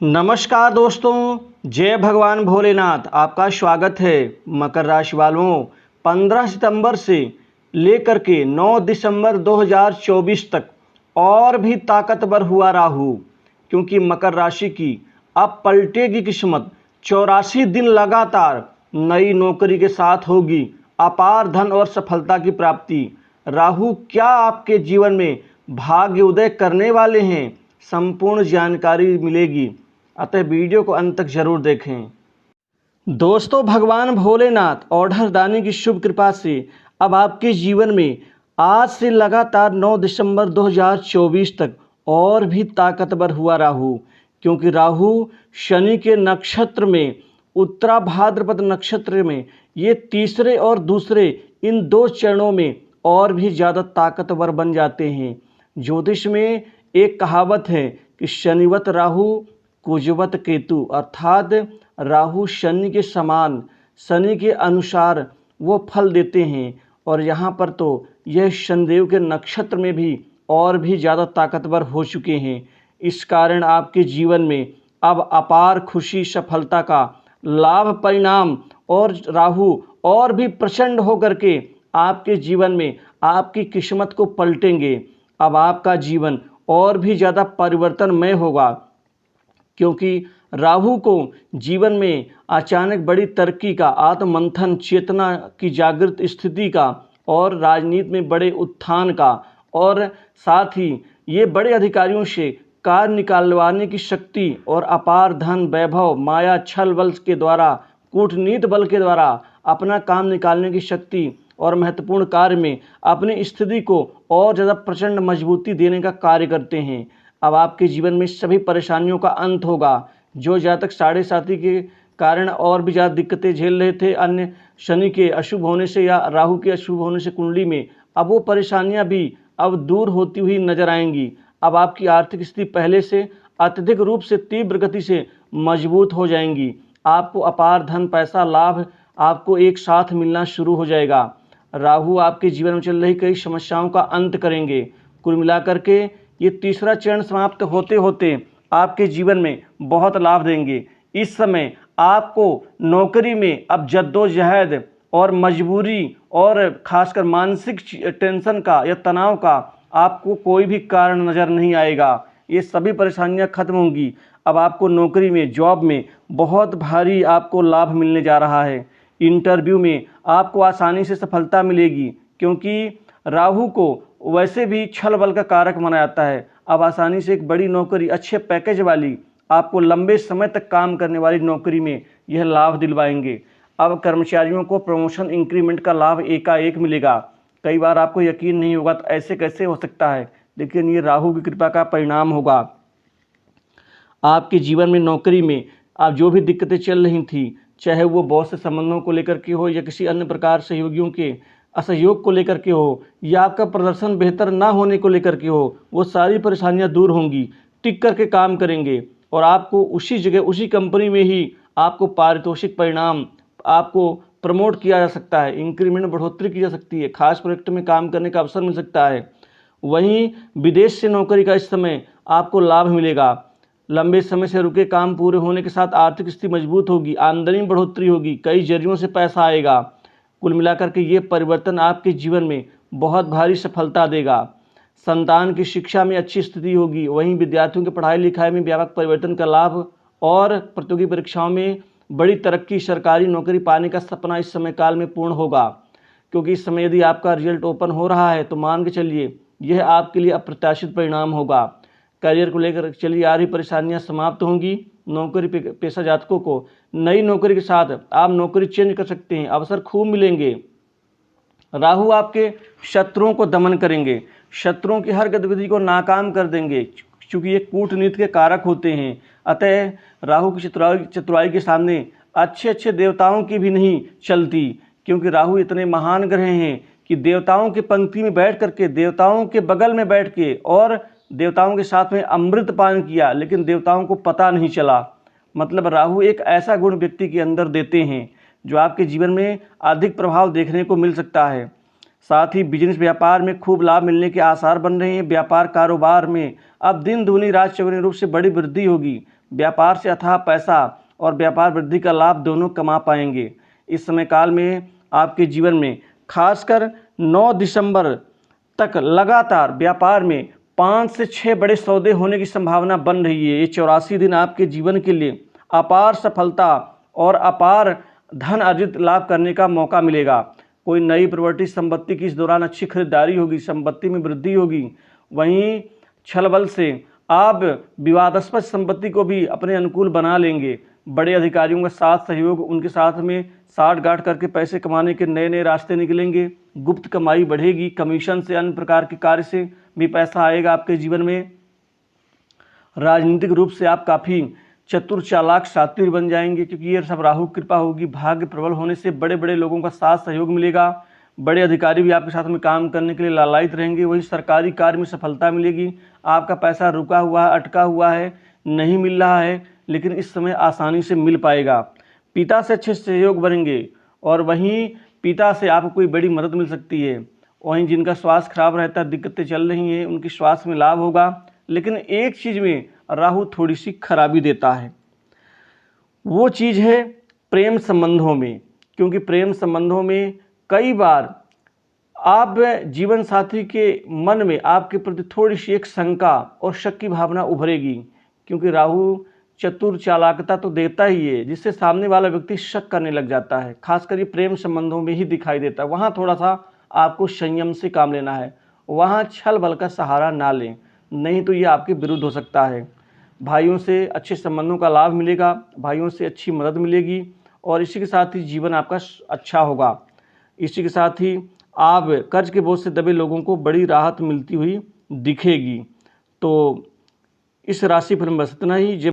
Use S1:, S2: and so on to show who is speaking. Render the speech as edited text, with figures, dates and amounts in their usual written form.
S1: नमस्कार दोस्तों, जय भगवान भोलेनाथ। आपका स्वागत है। मकर राशि वालों, 15 सितंबर से लेकर के 9 दिसंबर 2024 तक और भी ताकतवर हुआ राहु, क्योंकि मकर राशि की अब पलटेगी किस्मत। 84 दिन लगातार नई नौकरी के साथ होगी अपार धन और सफलता की प्राप्ति। राहु क्या आपके जीवन में भाग्य उदय करने वाले हैं, संपूर्ण जानकारी मिलेगी, अतः वीडियो को अंत तक जरूर देखें। दोस्तों, भगवान भोलेनाथ और हरदानी की शुभ कृपा से अब आपके जीवन में आज से लगातार 9 दिसंबर 2024 तक और भी ताकतवर हुआ राहु, क्योंकि राहु शनि के नक्षत्र में, उत्तरा भाद्रपद नक्षत्र में, ये तीसरे और दूसरे इन दो चरणों में और भी ज़्यादा ताकतवर बन जाते हैं। ज्योतिष में एक कहावत है कि शनिवत राहु कुजवत केतु, अर्थात राहु शनि के समान, शनि के अनुसार वो फल देते हैं। और यहाँ पर तो यह शनिदेव के नक्षत्र में भी और भी ज़्यादा ताकतवर हो चुके हैं। इस कारण आपके जीवन में अब अपार खुशी, सफलता का लाभ परिणाम और राहु और भी प्रचंड होकर के आपके जीवन में आपकी किस्मत को पलटेंगे। अब आपका जीवन और भी ज़्यादा परिवर्तनमय होगा, क्योंकि राहु को जीवन में अचानक बड़ी तरक्की का, आत्ममंथन, चेतना की जागृत स्थिति का और राजनीति में बड़े उत्थान का, और साथ ही ये बड़े अधिकारियों से कार्य निकालवाने की शक्ति और अपार धन, वैभव, माया, छल बल के द्वारा, कूटनीति बल के द्वारा अपना काम निकालने की शक्ति और महत्वपूर्ण कार्य में अपनी स्थिति को और ज़्यादा प्रचंड मजबूती देने का कार्य करते हैं। अब आपके जीवन में सभी परेशानियों का अंत होगा। जो जातक साढ़े साथी के कारण और भी ज़्यादा दिक्कतें झेल रहे थे, अन्य शनि के अशुभ होने से या राहु के अशुभ होने से कुंडली में, अब वो परेशानियां भी अब दूर होती हुई नजर आएंगी। अब आपकी आर्थिक स्थिति पहले से अत्यधिक रूप से तीव्र गति से मजबूत हो जाएंगी। आपको अपार धन, पैसा, लाभ आपको एक साथ मिलना शुरू हो जाएगा। राहु आपके जीवन में चल रही कई समस्याओं का अंत करेंगे। कुल मिलाकर के ये तीसरा चरण समाप्त होते होते आपके जीवन में बहुत लाभ देंगे। इस समय आपको नौकरी में अब जद्दोजहद और मजबूरी और खासकर मानसिक टेंशन का या तनाव का आपको कोई भी कारण नज़र नहीं आएगा। ये सभी परेशानियां खत्म होंगी। अब आपको नौकरी में, जॉब में बहुत भारी आपको लाभ मिलने जा रहा है। इंटरव्यू में आपको आसानी से सफलता मिलेगी, क्योंकि राहु को वैसे भी छल बल का कारक माना जाता है। अब आसानी से एक बड़ी नौकरी, अच्छे पैकेज वाली, आपको लंबे समय तक काम करने वाली नौकरी में यह लाभ दिलवाएंगे। अब कर्मचारियों को प्रमोशन, इंक्रीमेंट का लाभ एकाएक मिलेगा। कई बार आपको यकीन नहीं होगा तो ऐसे कैसे हो सकता है, लेकिन ये राहु की कृपा का परिणाम होगा। आपके जीवन में नौकरी में आप जो भी दिक्कतें चल रही थी, चाहे वो बॉस से संबंधों को लेकर के हो या किसी अन्य प्रकार सहयोगियों के असहयोग को लेकर के हो या आपका प्रदर्शन बेहतर ना होने को लेकर के हो, वो सारी परेशानियां दूर होंगी। टिक करके काम करेंगे और आपको उसी जगह, उसी कंपनी में ही आपको पारितोषिक परिणाम, आपको प्रमोट किया जा सकता है, इंक्रीमेंट बढ़ोतरी की जा सकती है, खास प्रोजेक्ट में काम करने का अवसर मिल सकता है। वहीं विदेश से नौकरी का इस समय आपको लाभ मिलेगा। लंबे समय से रुके काम पूरे होने के साथ आर्थिक स्थिति मजबूत होगी, आमदनी में बढ़ोतरी होगी, कई जरियों से पैसा आएगा। कुल मिलाकर के ये परिवर्तन आपके जीवन में बहुत भारी सफलता देगा। संतान की शिक्षा में अच्छी स्थिति होगी। वहीं विद्यार्थियों की पढ़ाई लिखाई में व्यापक परिवर्तन का लाभ और प्रतियोगी परीक्षाओं में बड़ी तरक्की, सरकारी नौकरी पाने का सपना इस समय काल में पूर्ण होगा। क्योंकि इस समय यदि आपका रिजल्ट ओपन हो रहा है तो मान के चलिए यह आपके लिए अप्रत्याशित परिणाम होगा। करियर को लेकर चलिए आ रही परेशानियां समाप्त होंगी। नौकरी पेशा जातकों को नई नौकरी के साथ आप नौकरी चेंज कर सकते हैं, अवसर खूब मिलेंगे। राहु आपके शत्रुओं को दमन करेंगे, शत्रुओं की हर गतिविधि को नाकाम कर देंगे, क्योंकि ये कूटनीति के कारक होते हैं। अतः राहु की चतुराई के सामने अच्छे अच्छे देवताओं की भी नहीं चलती, क्योंकि राहु इतने महान ग्रह हैं कि देवताओं की पंक्ति में बैठ करके, देवताओं के बगल में बैठ के और देवताओं के साथ में अमृत पान किया, लेकिन देवताओं को पता नहीं चला। मतलब राहु एक ऐसा गुण व्यक्ति के अंदर देते हैं जो आपके जीवन में अधिक प्रभाव देखने को मिल सकता है। साथ ही बिजनेस व्यापार में खूब लाभ मिलने के आसार बन रहे हैं। व्यापार कारोबार में अब दिन दूनी रात चौगुनी रूप से बड़ी वृद्धि होगी। व्यापार से अथाह पैसा और व्यापार वृद्धि का लाभ दोनों कमा पाएंगे। इस समय काल में आपके जीवन में खासकर 9 दिसंबर तक लगातार व्यापार में 5 से 6 बड़े सौदे होने की संभावना बन रही है। ये 84 दिन आपके जीवन के लिए अपार सफलता और अपार धन अर्जित लाभ करने का मौका मिलेगा। कोई नई प्रॉपर्टी संपत्ति की इस दौरान अच्छी खरीदारी होगी, संपत्ति में वृद्धि होगी। वहीं छल बल से आप विवादास्पद संपत्ति को भी अपने अनुकूल बना लेंगे। बड़े अधिकारियों का साथ सहयोग, उनके साथ में साठ गांठ करके पैसे कमाने के नए नए रास्ते निकलेंगे। गुप्त कमाई बढ़ेगी, कमीशन से, अन्य प्रकार के कार्य से भी पैसा आएगा आपके जीवन में। राजनीतिक रूप से आप काफ़ी चतुर, चालाक, शातिर बन जाएंगे, क्योंकि ये सब राहु की कृपा होगी। भाग्य प्रबल होने से बड़े बड़े लोगों का साथ सहयोग मिलेगा। बड़े अधिकारी भी आपके साथ में काम करने के लिए लालायित रहेंगे। वही सरकारी कार्य में सफलता मिलेगी। आपका पैसा रुका हुआ है, अटका हुआ है, नहीं मिल रहा है, लेकिन इस समय आसानी से मिल पाएगा। पिता से अच्छे सहयोग बनेंगे और वहीं पिता से आपको कोई बड़ी मदद मिल सकती है। वहीं जिनका स्वास्थ्य खराब रहता है, दिक्कतें चल रही हैं, उनकी स्वास्थ्य में लाभ होगा। लेकिन एक चीज़ में राहु थोड़ी सी खराबी देता है, वो चीज़ है प्रेम संबंधों में। क्योंकि प्रेम संबंधों में कई बार आप जीवन साथी के मन में आपके प्रति थोड़ी सी एक शंका और शक की भावना उभरेगी। क्योंकि राहु चतुर, चालाकता तो देता ही है, जिससे सामने वाला व्यक्ति शक करने लग जाता है। खासकर ये प्रेम संबंधों में ही दिखाई देता है। वहाँ थोड़ा सा आपको संयम से काम लेना है, वहाँ छल बल का सहारा ना लें, नहीं तो ये आपके विरुद्ध हो सकता है। भाइयों से अच्छे संबंधों का लाभ मिलेगा, भाइयों से अच्छी मदद मिलेगी और इसी के साथ ही जीवन आपका अच्छा होगा। इसी के साथ ही आप कर्ज के बोझ से दबे लोगों को बड़ी राहत मिलती हुई दिखेगी। तो इस राशि फल में बस इतना ही।